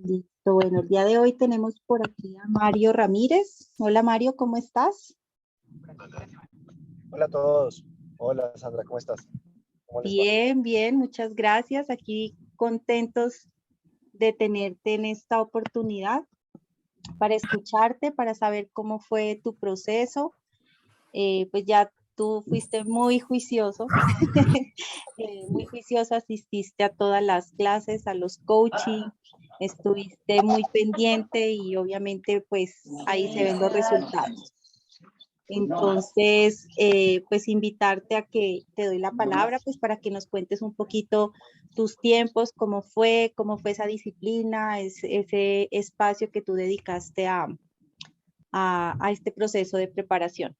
Listo, bueno, el día de hoy tenemos por aquí a Mario Ramírez. Hola Mario, ¿cómo estás? Hola a todos. Hola Sandra, ¿cómo estás? ¿Cómo les va? Bien, bien, muchas gracias. Aquí contentos de tenerte en esta oportunidad para escucharte, para saber cómo fue tu proceso. Pues ya tú fuiste muy juicioso, muy juicioso, asististe a todas las clases, a los coaching, estuviste muy pendiente y obviamente pues ahí se ven los resultados. Entonces, pues invitarte a que te doy la palabra, pues para que nos cuentes un poquito tus tiempos, cómo fue esa disciplina, ese espacio que tú dedicaste a este proceso de preparación.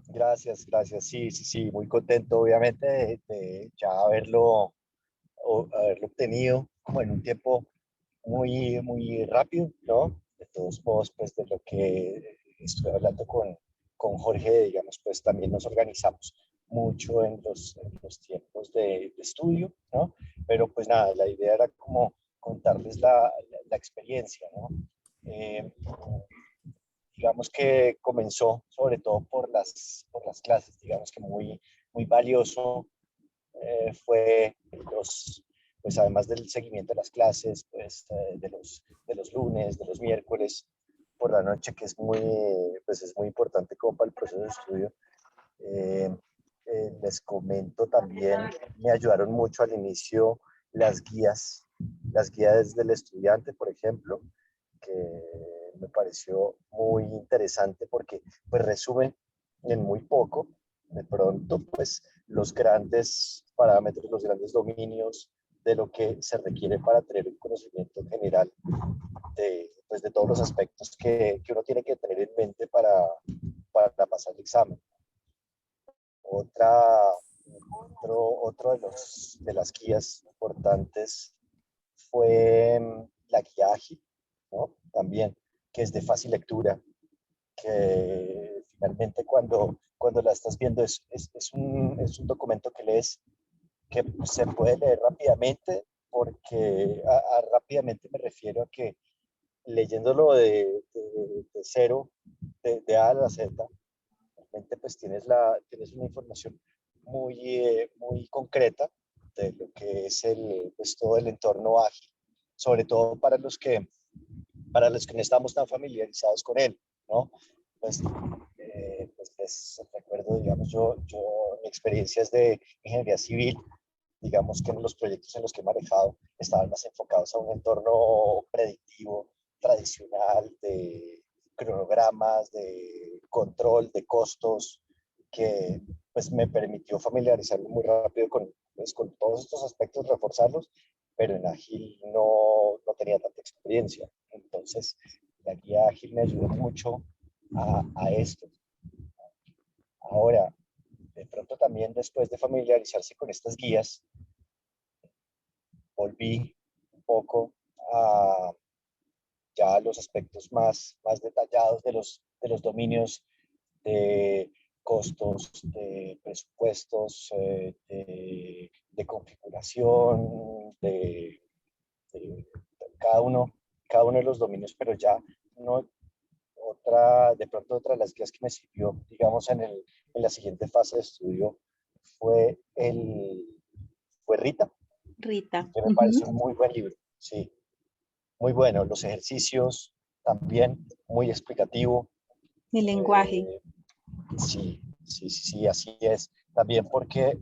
Gracias, gracias. Sí, sí, sí, muy contento obviamente de ya haberlo obtenido como en un tiempo muy, muy rápido, ¿no? De todos modos, pues de lo que estoy hablando con Jorge, digamos, pues también nos organizamos mucho en los tiempos de estudio, ¿no? Pero pues nada, la idea era como contarles la experiencia, ¿no? Eh, digamos que comenzó sobre todo por las clases, digamos que muy, muy valioso fue pues además del seguimiento de las clases, pues de los lunes, de los miércoles por la noche, que pues es muy importante como para el proceso de estudio. Eh, Les comento también, me ayudaron mucho al inicio las guías del estudiante, por ejemplo, que me pareció muy interesante porque pues resumen en muy poco, de pronto, pues los grandes parámetros, los grandes dominios de lo que se requiere para tener un conocimiento general pues, de todos los aspectos que uno tiene que tener en mente para pasar el examen. Otra, otro de las guías importantes fue la guía ágil, ¿no? También, que es de fácil lectura, que finalmente cuando la estás viendo es un documento que lees que se puede leer rápidamente, porque rápidamente me refiero a que leyéndolo de cero, de A a la Z, realmente pues tienes una información muy concreta de lo que es pues, todo el entorno ágil, sobre todo para los que no estamos tan familiarizados con él, ¿no? Pues, pues recuerdo, digamos, mi experiencia es de ingeniería civil, digamos que en los proyectos en los que he manejado estaban más enfocados a un entorno predictivo, tradicional, de cronogramas, de control de costos, que pues me permitió familiarizarme muy rápido pues, con todos estos aspectos, reforzarlos, pero en Ágil no tenía tanta experiencia. Entonces, la guía Ágil me ayudó mucho a esto. Ahora, de pronto también después de familiarizarse con estas guías, volví un poco a ya los aspectos más detallados de los dominios de costos, de presupuestos, de configuración, de cada uno de los dominios, pero ya no de pronto otra de las guías que me sirvió, digamos, en la siguiente fase de estudio fue fue Rita, Rita. que me pareció un muy buen libro, sí, muy bueno. Los ejercicios también, muy explicativo. El lenguaje. Eh, sí, sí, sí, sí, así es. También porque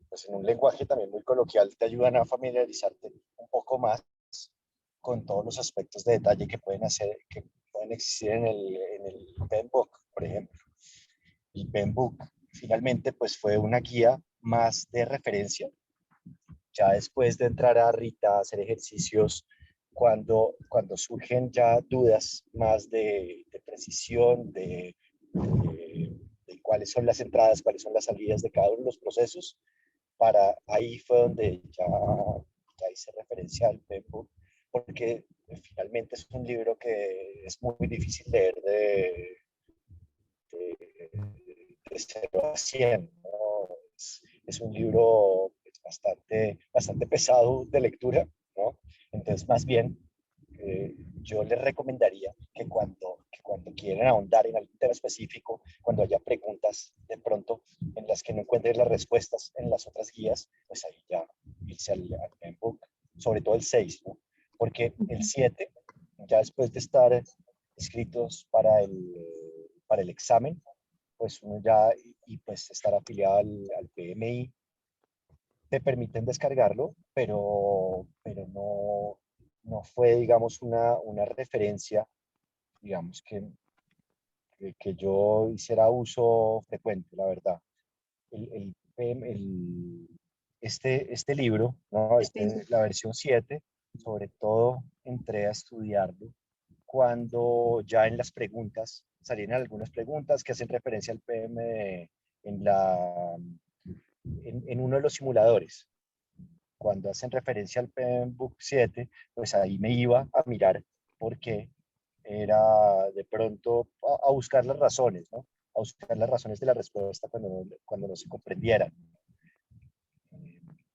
pues en un lenguaje también muy coloquial te ayudan a familiarizarte un poco más con todos los aspectos de detalle que pueden existir en el Pen Book, por ejemplo. El Pen Book finalmente pues fue una guía más de referencia. Ya después de entrar a Rita a hacer ejercicios, cuando surgen ya dudas más de precisión, de cuáles son las entradas, cuáles son las salidas de cada uno de los procesos, ahí fue donde ya hice referencia al Pembook, porque finalmente es un libro que es muy difícil leer de 0 a 100, ¿no? Es un libro bastante pesado de lectura, ¿no? Entonces, más bien, yo les recomendaría que cuando quieran ahondar en algún tema específico, cuando haya preguntas de pronto en las que no encuentren las respuestas en las otras guías, pues ahí ya irse al handbook, sobre todo el 6, ¿no? Porque el 7, ya después de estar escritos para el examen, pues uno ya, y pues estar afiliado al PMI, te permiten descargarlo, pero no, no fue, digamos, una referencia, digamos, que yo hiciera uso frecuente, la verdad. El, este libro, ¿no? Depende. La versión 7 sobre todo entré a estudiarlo cuando ya en las preguntas, salieron algunas preguntas que hacen referencia al PM en, en uno de los simuladores. Cuando hacen referencia al PMBOK 7, pues ahí me iba a mirar por qué era de pronto a buscar las razones, ¿no? A buscar las razones de la respuesta cuando no se comprendieran.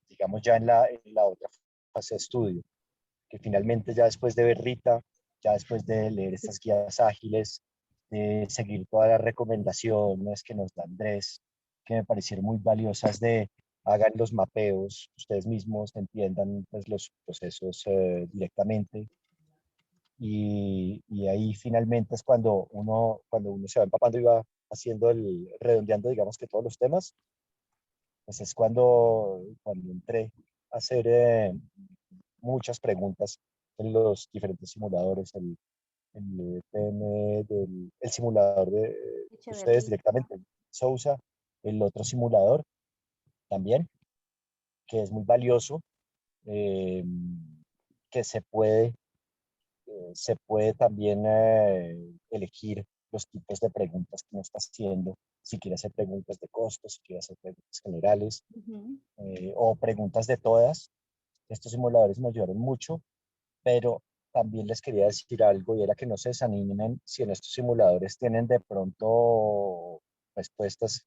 Digamos ya en la otra fase de estudio, que finalmente ya después de ver Rita, ya después de leer estas guías ágiles, de seguir todas las recomendaciones que nos da Andrés, que me parecieron muy valiosas de hagan los mapeos, ustedes mismos entiendan pues, los procesos directamente. Y ahí finalmente es cuando uno se va empapando y va haciendo redondeando, digamos que todos los temas, pues es cuando entré a hacer muchas preguntas en los diferentes simuladores, el PM el simulador de ustedes Echeverry. directamente, Sousa, el otro simulador también, que es muy valioso, eh, que se puede también elegir los tipos de preguntas que uno está haciendo, si quiere hacer preguntas de costos, si quiere hacer preguntas generales Ujú. o preguntas de todas. Estos simuladores me ayudaron mucho, pero también les quería decir algo y era que no se desanimen si en estos simuladores tienen de pronto respuestas,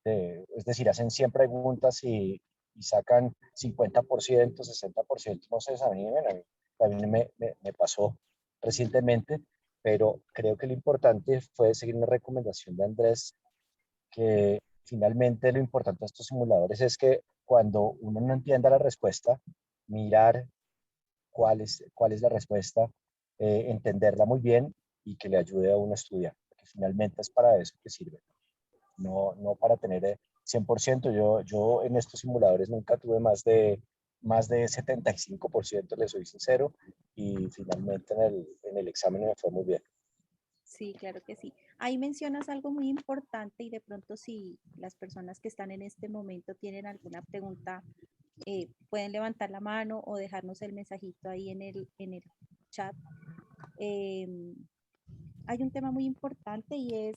es decir, hacen 100 preguntas y sacan 50%, 60%, no se desanimen. A mí también me pasó recientemente, pero creo que lo importante fue seguir una recomendación de Andrés, que finalmente lo importante de estos simuladores es que cuando uno no entienda la respuesta, mirar cuál es la respuesta, entenderla muy bien y que le ayude a uno a estudiar, porque finalmente es para eso que sirve, no para tener 100%. Yo en estos simuladores nunca tuve más de 75%, le soy sincero, y finalmente en el examen me fue muy bien. Sí, claro que sí. Ahí mencionas algo muy importante y de pronto si las personas que están en este momento tienen alguna pregunta, pueden levantar la mano o dejarnos el mensajito ahí en el chat. Em, Hay un tema muy importante y es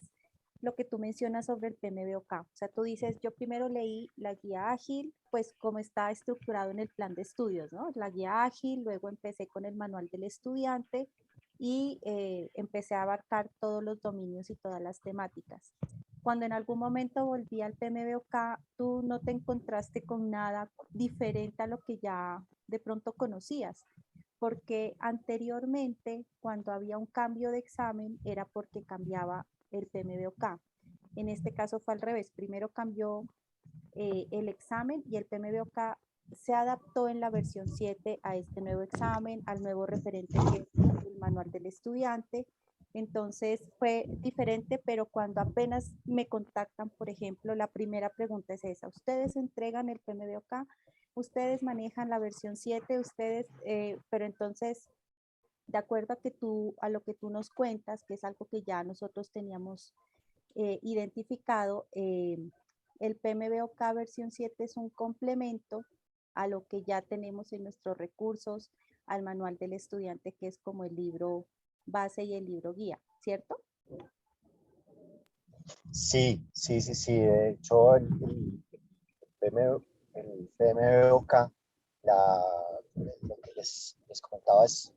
lo que tú mencionas sobre el PMBOK. O sea, tú dices, yo primero leí la guía ágil, pues como está estructurado en el plan de estudios, ¿no? La guía ágil, luego empecé con el manual del estudiante y empecé a abarcar todos los dominios y todas las temáticas. Cuando en algún momento volví al PMBOK, tú no te encontraste con nada diferente a lo que ya de pronto conocías, porque anteriormente cuando había un cambio de examen era porque cambiaba el PMBOK. En este caso fue al revés, primero cambió el examen y el PMBOK se adaptó en la versión 7 a este nuevo examen, al nuevo referente que es el manual del estudiante. Entonces fue diferente, pero cuando apenas me contactan, por ejemplo, la primera pregunta es esa, ¿ustedes entregan el PMBOK? ¿Ustedes manejan la versión 7? ¿Ustedes, pero entonces, de acuerdo a, que tú, a lo que tú nos cuentas, que es algo que ya nosotros teníamos identificado, el PMBOK versión 7 es un complemento a lo que ya tenemos en nuestros recursos, al manual del estudiante, que es como el libro base y el libro guía, ¿cierto? Sí, sí, sí, sí. De hecho, PM, el PMBOK, lo que les comentaba es,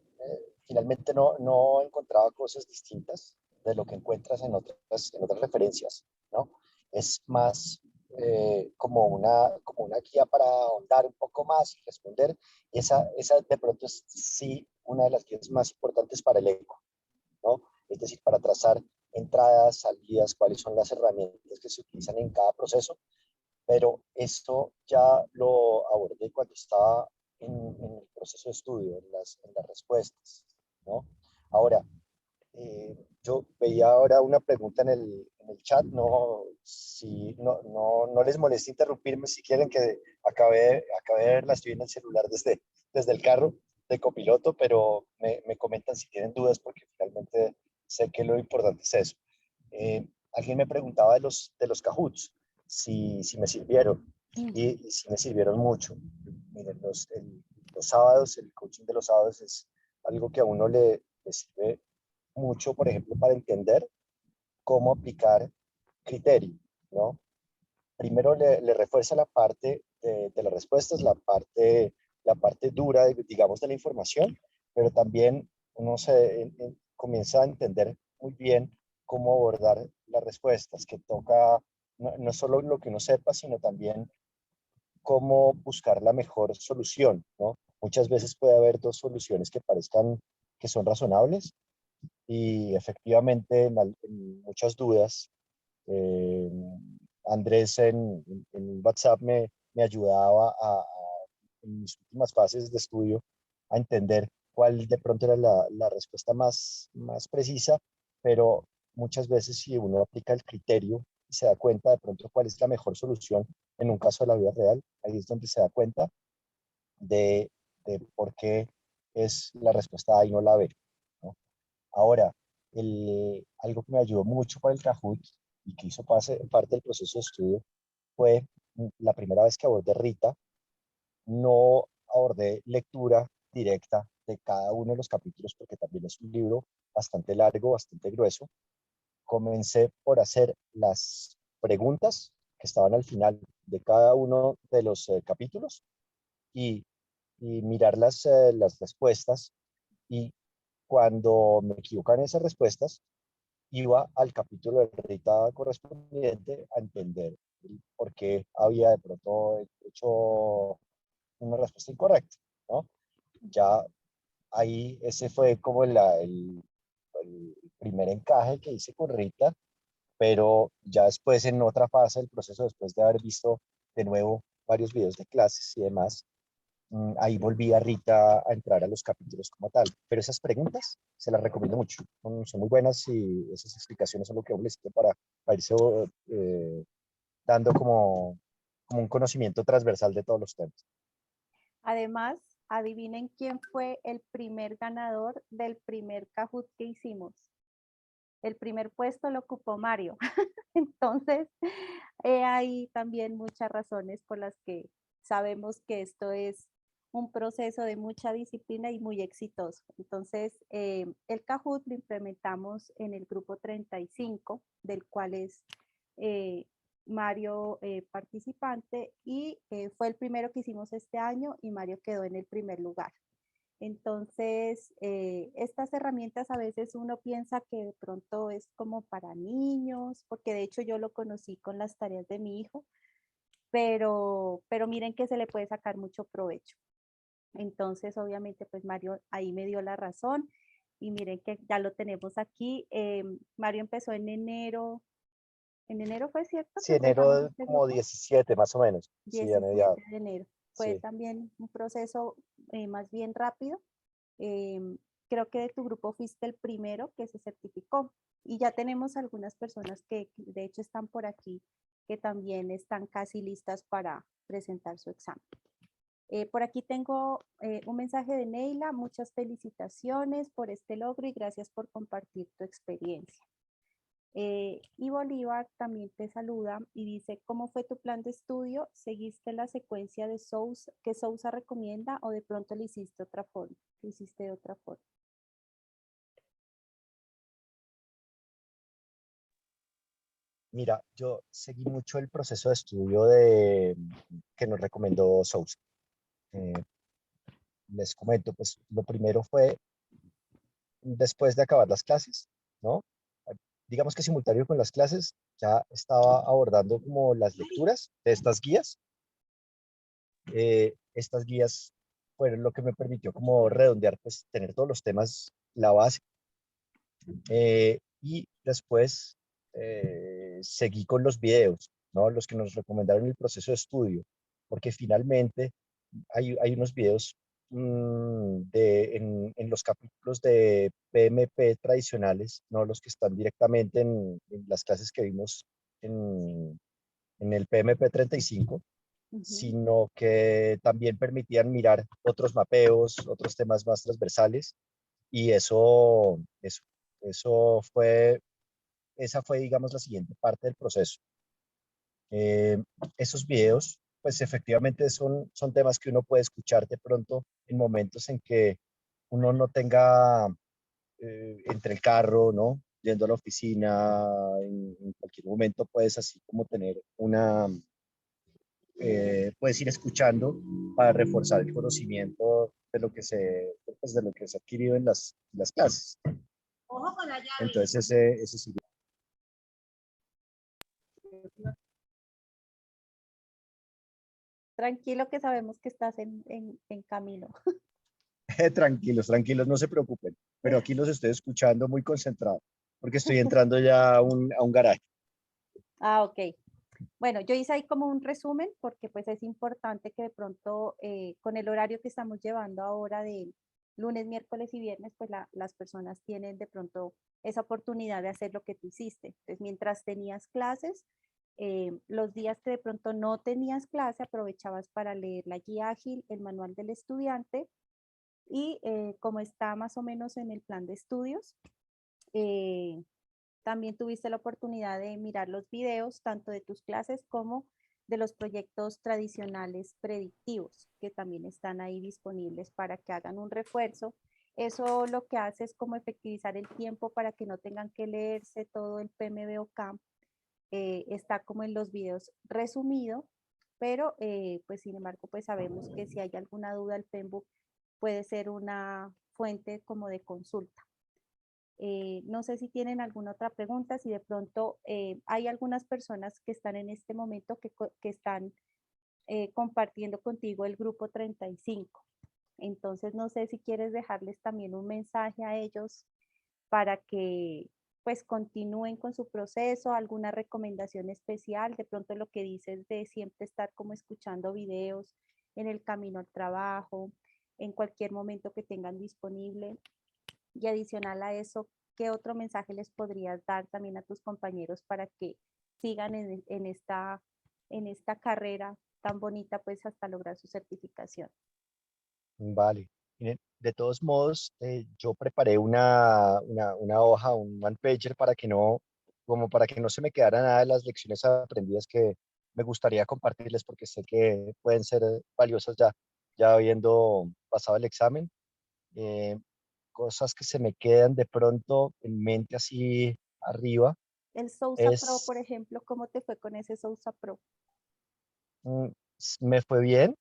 finalmente no encontraba cosas distintas de lo que encuentras en otras referencias, ¿no? Es más como una guía para ahondar un poco más y responder. Esa de pronto es sí una de las guías más importantes para el eco, ¿no? Es decir, para trazar entradas, salidas, cuáles son las herramientas que se utilizan en cada proceso, pero esto ya lo abordé cuando estaba en el proceso de estudio, en las respuestas, ¿no? Ahora, yo veía ahora una pregunta en el chat, no les molesta interrumpirme si quieren que acabe de verla, estoy en el celular desde el carro de copiloto, pero me comentan si tienen dudas porque finalmente sé que lo importante es eso. Alguien me preguntaba de los Cahoots, si me sirvieron, y si me sirvieron mucho. Miren, los sábados, el coaching de los sábados es algo que a uno le sirve mucho, por ejemplo, para entender cómo aplicar criterio, ¿no? Primero le refuerza la parte de las respuestas, la parte dura, digamos, de la información, pero también uno comienza a entender muy bien cómo abordar las respuestas, que toca no solo lo que uno sepa, sino también cómo buscar la mejor solución, ¿no? Muchas veces puede haber dos soluciones que parezcan que son razonables, y efectivamente en muchas dudas, eh, Andrés en WhatsApp me ayudaba en mis últimas fases de estudio a entender cuál de pronto era la respuesta más precisa, pero muchas veces si uno aplica el criterio y se da cuenta de pronto cuál es la mejor solución en un caso de la vida real, ahí es donde se da cuenta de, de por qué es la respuesta A y no la B, ¿no? Ahora, algo que me ayudó mucho para el Kahoot y que hizo parte del proceso de estudio fue la primera vez que abordé Rita, no abordé lectura directa de cada uno de los capítulos porque también es un libro bastante largo, bastante grueso. Comencé por hacer las preguntas que estaban al final de cada uno de los capítulos y, y mirar las respuestas, y cuando me equivocan esas respuestas, iba al capítulo de Rita correspondiente a entender el por qué había de pronto hecho una respuesta incorrecta, ¿no? Ya ahí ese fue como el primer encaje que hice con Rita, pero ya después en otra fase del proceso, después de haber visto de nuevo varios videos de clases y demás, ahí volví a Rita a entrar a los capítulos como tal. Pero esas preguntas se las recomiendo mucho. Son muy buenas y esas explicaciones son lo que uno necesita para irse dando como un conocimiento transversal de todos los temas. Además, adivinen quién fue el primer ganador del primer Kahoot que hicimos. El primer puesto lo ocupó Mario. Entonces, hay también muchas razones por las que sabemos que esto es un proceso de mucha disciplina y muy exitoso. Entonces, el Kahoot lo implementamos en el grupo 35, del cual es Mario participante, y fue el primero que hicimos este año y Mario quedó en el primer lugar. Entonces, estas herramientas a veces uno piensa que de pronto es como para niños, porque de hecho yo lo conocí con las tareas de mi hijo, pero miren que se le puede sacar mucho provecho. Entonces, obviamente, pues Mario ahí me dio la razón y miren que ya lo tenemos aquí. Mario empezó en enero fue cierto Sí, que empezamos enero este como grupo, 17 más o menos. Sí, a 17 mediados. de enero. Fue Sí. también un proceso más bien rápido. Creo que de tu grupo fuiste el primero que se certificó y ya tenemos algunas personas que de hecho están por aquí que también están casi listas para presentar su examen. Por aquí tengo un mensaje de Neila, muchas felicitaciones por este logro y gracias por compartir tu experiencia. Y Bolívar también te saluda y dice, ¿cómo fue tu plan de estudio? ¿Seguiste la secuencia de Sousa, que Sousa recomienda o de pronto le hiciste otra forma? ¿Lo hiciste de otra forma? Mira, yo seguí mucho el proceso de estudio que nos recomendó Sousa. Eh, Les comento, pues lo primero fue después de acabar las clases, ¿no? digamos que simultáneo con las clases, ya estaba abordando como las lecturas de estas guías. Estas guías fueron lo que me permitió como redondear, pues tener todos los temas, la base. Y después seguí con los videos, ¿no? Los que nos recomendaron el proceso de estudio, porque finalmente hay unos videos en los capítulos de PMP tradicionales, no los que están directamente en las clases que vimos en el PMP 35, Ujú. sino que también permitían mirar otros mapeos, otros temas más transversales, y eso fue, esa fue, digamos, la siguiente parte del proceso. Eh, Esos videos, pues efectivamente son temas que uno puede escuchar de pronto en momentos en que uno no tenga entre el carro, ¿no? Yendo a la oficina, en cualquier momento puedes así como tener puedes ir escuchando para reforzar el conocimiento de lo que pues, de lo que se ha adquirido en las clases. Entonces ese sí. Tranquilo que sabemos que estás en camino. Tranquilos, tranquilos, no se preocupen, pero aquí los estoy escuchando muy concentrado, porque estoy entrando ya a un garaje. Ah, ok. Bueno, yo hice ahí como un resumen porque pues es importante que de pronto con el horario que estamos llevando ahora de lunes, miércoles y viernes, pues las personas tienen de pronto esa oportunidad de hacer lo que tú hiciste. Entonces, mientras tenías clases, los días que de pronto no tenías clase, aprovechabas para leer la guía ágil, el manual del estudiante y como está más o menos en el plan de estudios, eh, también tuviste la oportunidad de mirar los videos tanto de tus clases como de los proyectos tradicionales predictivos que también están ahí disponibles para que hagan un refuerzo. Eso lo que hace es como efectivizar el tiempo para que no tengan que leerse todo el PMBOK. Está como en los videos resumido, pero pues sin embargo pues sabemos que si hay alguna duda el PEMBOK puede ser una fuente como de consulta. No sé si tienen alguna otra pregunta, si de pronto hay algunas personas que están en este momento que están compartiendo contigo el grupo 35. Entonces, no sé si quieres dejarles también un mensaje a ellos para que pues continúen con su proceso, alguna recomendación especial, de pronto lo que dices de siempre estar como escuchando videos en el camino al trabajo, en cualquier momento que tengan disponible. Y adicional a eso, ¿qué otro mensaje les podrías dar también a tus compañeros para que sigan en esta carrera tan bonita, pues hasta lograr su certificación? Vale. Miren, de todos modos, yo preparé una hoja, un one pager para que no, como para que no se me quedara nada de las lecciones aprendidas que me gustaría compartirles porque sé que pueden ser valiosas ya habiendo pasado el examen. Eh, Cosas que se me quedan de pronto en mente así arriba El Sousa Pro, es, por ejemplo, ¿cómo te fue con ese Sousa Pro? me fue bien.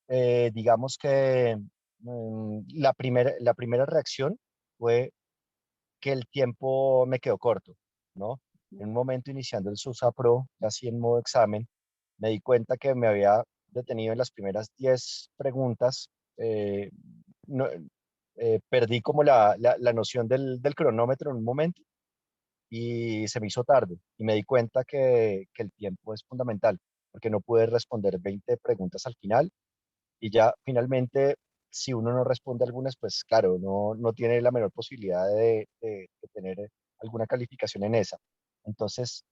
Digamos que la primera reacción fue que el tiempo me quedó corto, ¿no? En un momento iniciando el SUSA Pro, así en modo examen, me di cuenta que me había detenido en las primeras 10 preguntas. No, Perdí como la noción del cronómetro en un momento y se me hizo tarde y me di cuenta que el tiempo es fundamental porque no pude responder 20 preguntas al final y ya finalmente si uno no responde algunas, pues claro, no tiene la menor posibilidad de tener alguna calificación en esa. Entonces,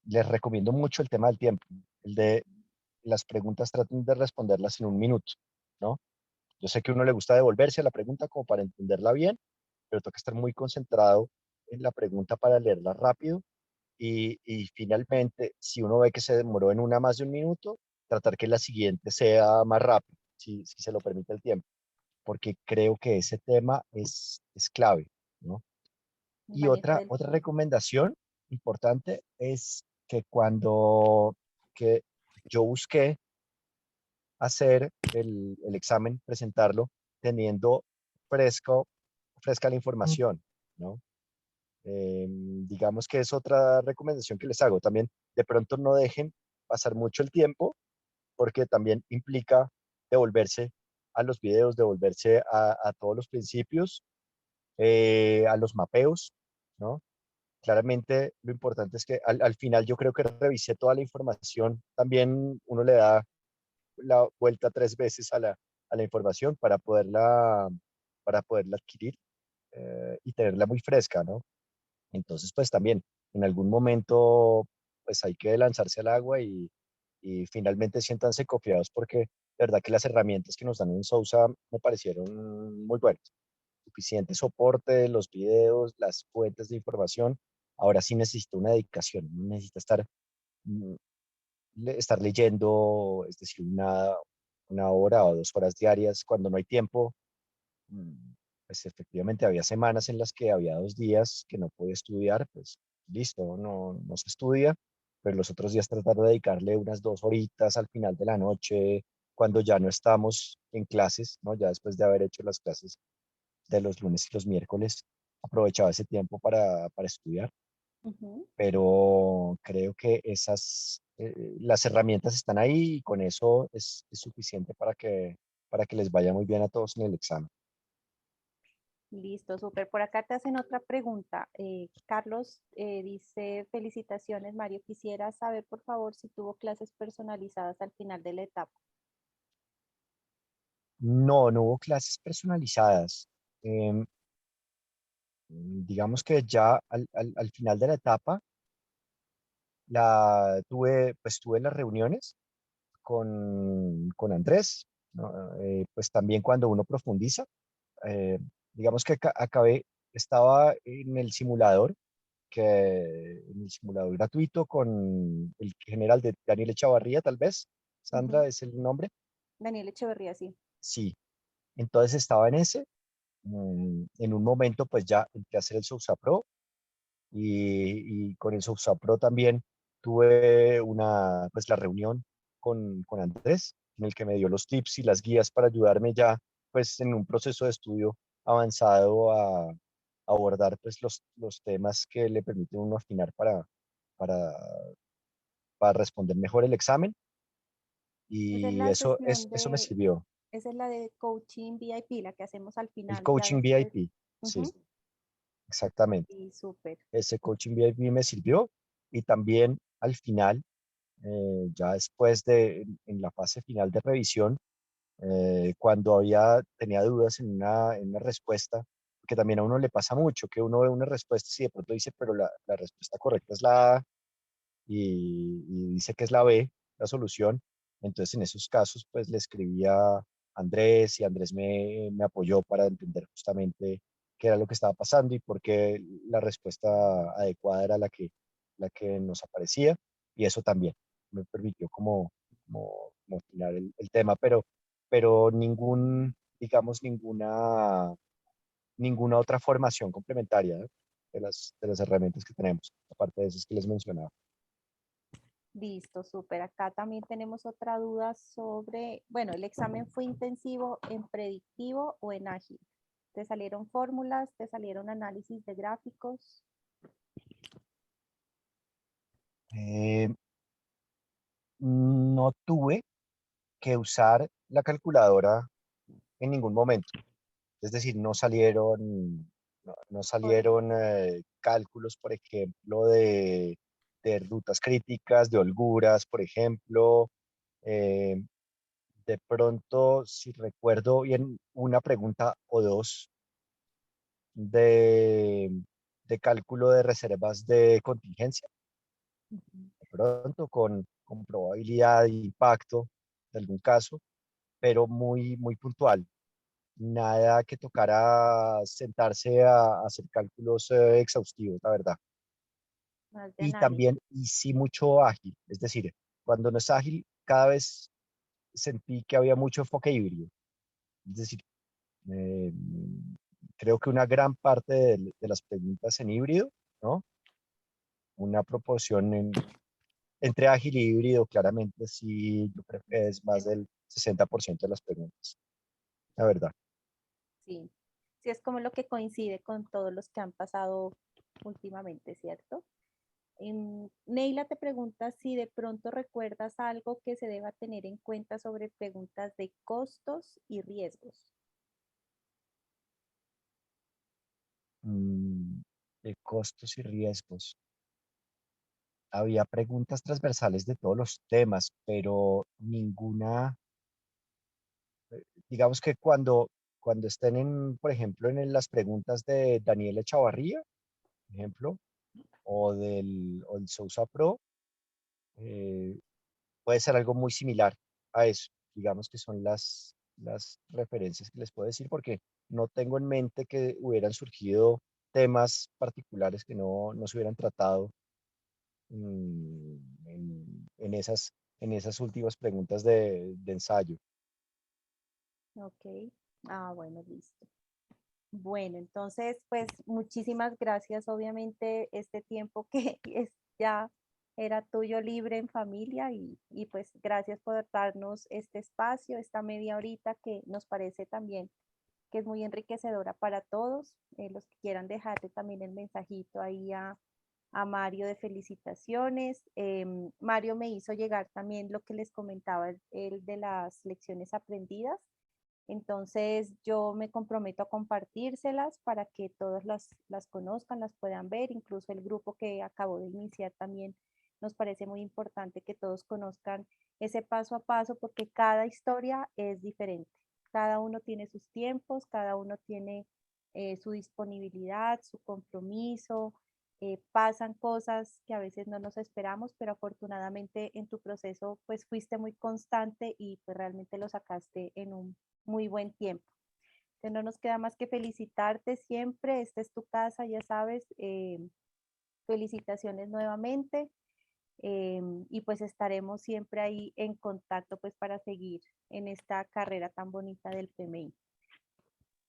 les recomiendo mucho el tema del tiempo, el de las preguntas traten de responderlas en un minuto, ¿no? Yo sé que a uno le gusta devolverse a la pregunta como para entenderla bien, pero toca estar muy concentrado en la pregunta para leerla rápido y finalmente, si uno ve que se demoró en una más de un minuto, tratar que la siguiente sea más rápido, si se lo permite el tiempo, porque creo que ese tema es clave, ¿no? El Y manejo del otra tiempo. recomendación importante es que cuando que yo busqué hacer el examen, presentarlo, teniendo fresco, fresca la información, ¿no? Digamos que es otra recomendación que les hago. También de pronto no dejen pasar mucho el tiempo porque también implica devolverse a los videos, devolverse a todos los principios, a los mapeos, ¿no? Claramente lo importante es que al final yo creo que revisé toda la información. También uno le da la vuelta 3 veces a la información para poderla adquirir y tenerla muy fresca, ¿no? Entonces, pues también en algún momento, pues hay que lanzarse al agua y finalmente siéntanse confiados porque de verdad que las herramientas que nos dan en Sousa me parecieron muy buenas. Suficiente soporte, los videos, las fuentes de información. Ahora sí necesito una dedicación, necesita mm, estar leyendo, es decir, una hora o 2 horas diarias cuando no hay tiempo. mm, Pues efectivamente había semanas en las que había 2 días que no podía estudiar, pues listo, no se estudia, pero los otros días tratar de dedicarle unas 2 horitas al final de la noche, cuando ya no estamos en clases, ¿no? Ya después de haber hecho las clases de los lunes y los miércoles, aprovechaba ese tiempo para estudiar, Ujú. pero creo que las herramientas están ahí y con eso es suficiente para que les vaya muy bien a todos en el examen. Listo, súper. Por acá te hacen otra pregunta. Carlos dice, felicitaciones, Mario. Quisiera saber, por favor, si tuvo clases personalizadas al final de la etapa. No hubo clases personalizadas. Em, digamos que ya al final de la etapa pues tuve las reuniones con Andrés, ¿no? Pues también cuando uno profundiza, eh, digamos que estaba en el simulador gratuito con el general de Daniel Echavarría, tal vez. Ujú. Sandra es el nombre. Daniel Echeverría, sí. Sí, entonces estaba en ese. En un momento, pues ya entré a hacer el Sousa Pro y con el Sousa Pro también tuve pues la reunión con Andrés, en el que me dio los tips y las guías para ayudarme ya, pues en un proceso de estudio avanzado a abordar pues los temas que le permiten a uno afinar para, para responder mejor el examen Esa es y la sesión eso me de, sirvió. esa es la de coaching VIP, la que hacemos al El final, ya coaching después. VIP, sí, Ujú. exactamente. Sí, súper. Ese coaching VIP me sirvió y también al final, ya después en la fase final de revisión, cuando tenía dudas en una respuesta, porque también a uno le pasa mucho, que uno ve una respuesta y de pronto dice, pero la respuesta correcta es la A y dice que es la B, la solución. Entonces, en esos casos, pues le escribí a Andrés y Andrés me apoyó para entender justamente qué era lo que estaba pasando y por qué la respuesta adecuada era la que nos aparecía. Y eso también me permitió como afinar el tema, pero digamos, ninguna otra formación complementaria, ¿no? De las herramientas que tenemos, aparte de esas que les mencionaba. Listo, súper. Acá también tenemos otra duda sobre, bueno, el examen fue intensivo en predictivo o en ágil. ¿Te salieron fórmulas? ¿Te salieron análisis de gráficos? Eh, no tuve que usar la calculadora en ningún momento. Es decir, no Fórmulas. salieron cálculos, por ejemplo, de rutas críticas, de holguras, por ejemplo. Eh, de pronto, si recuerdo bien, una pregunta o dos de, de cálculo de reservas de contingencia, Ujú. de pronto con probabilidad de impacto de algún caso, pero muy puntual. Nada que tocara sentarse a hacer cálculos exhaustivos, la verdad. Más de Y análisis. también hice mucho ágil, es decir, cuando no es ágil, cada vez sentí que había mucho enfoque híbrido. Es decir, eh, creo que una gran parte de las preguntas en híbrido, ¿no? Una proporción entre ágil y híbrido, claramente sí, yo creo que es más del 60% de las preguntas, la verdad. Sí, sí es como lo que coincide con todos los que han pasado últimamente, ¿cierto? Neila te pregunta si de pronto recuerdas algo que se deba tener en cuenta sobre preguntas de costos y riesgos. De costos y riesgos. Había preguntas transversales de todos los temas, pero ninguna, digamos que cuando estén por ejemplo, las preguntas de Daniel Echavarría, por ejemplo, o el Sousa Pro, eh, puede ser algo muy similar a eso. Digamos que son las referencias que les puedo decir, porque no tengo en mente que hubieran surgido temas particulares que no se hubieran tratado en esas últimas preguntas de ensayo. Ok. Ah, bueno, listo. Bueno, entonces, pues muchísimas gracias. Obviamente, este tiempo que es ya era tuyo libre en familia y pues gracias por darnos este espacio, esta media horita que nos parece también que es muy enriquecedora para todos. Los que quieran dejarle también el mensajito ahí a Mario de felicitaciones. Mario me hizo llegar también lo que les comentaba, el de las lecciones aprendidas. Entonces yo me comprometo a compartírselas para que todos las conozcan, las puedan ver, incluso el grupo que acabo de iniciar también nos parece muy importante que todos conozcan ese paso a paso porque cada historia es diferente. Cada uno tiene sus tiempos, cada uno tiene su disponibilidad, su compromiso, pasan cosas que a veces no nos esperamos, pero afortunadamente en tu proceso pues fuiste muy constante y pues realmente lo sacaste en un muy buen tiempo. Entonces no nos queda más que felicitarte siempre, esta es tu casa, ya sabes, felicitaciones nuevamente y pues estaremos siempre ahí en contacto pues para seguir en esta carrera tan bonita del PMI.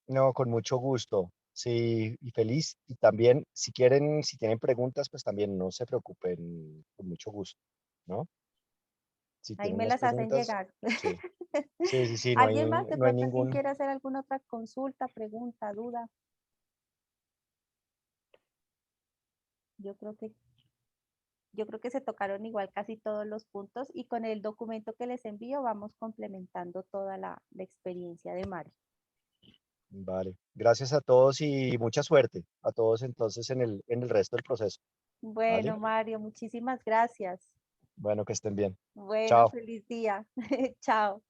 No, con mucho gusto. Sí, y feliz. Y también, si quieren, si tienen preguntas, pues también no se preocupen, con mucho gusto, ¿no? Si Ahí tienen me más las hacen preguntas, llegar. sí, sí, ¿Alguien más de no hay pronto quien ningún. quiera hacer alguna otra consulta, pregunta, duda? Yo creo que Yo creo que se tocaron igual casi todos los puntos y con el documento que les envío vamos complementando toda la experiencia de Mario. Vale. Gracias a todos y mucha suerte a todos entonces en el resto del proceso. ¿Vale? Bueno, Mario, muchísimas gracias. Bueno, que estén bien. Bueno, Chao. feliz día. Chao.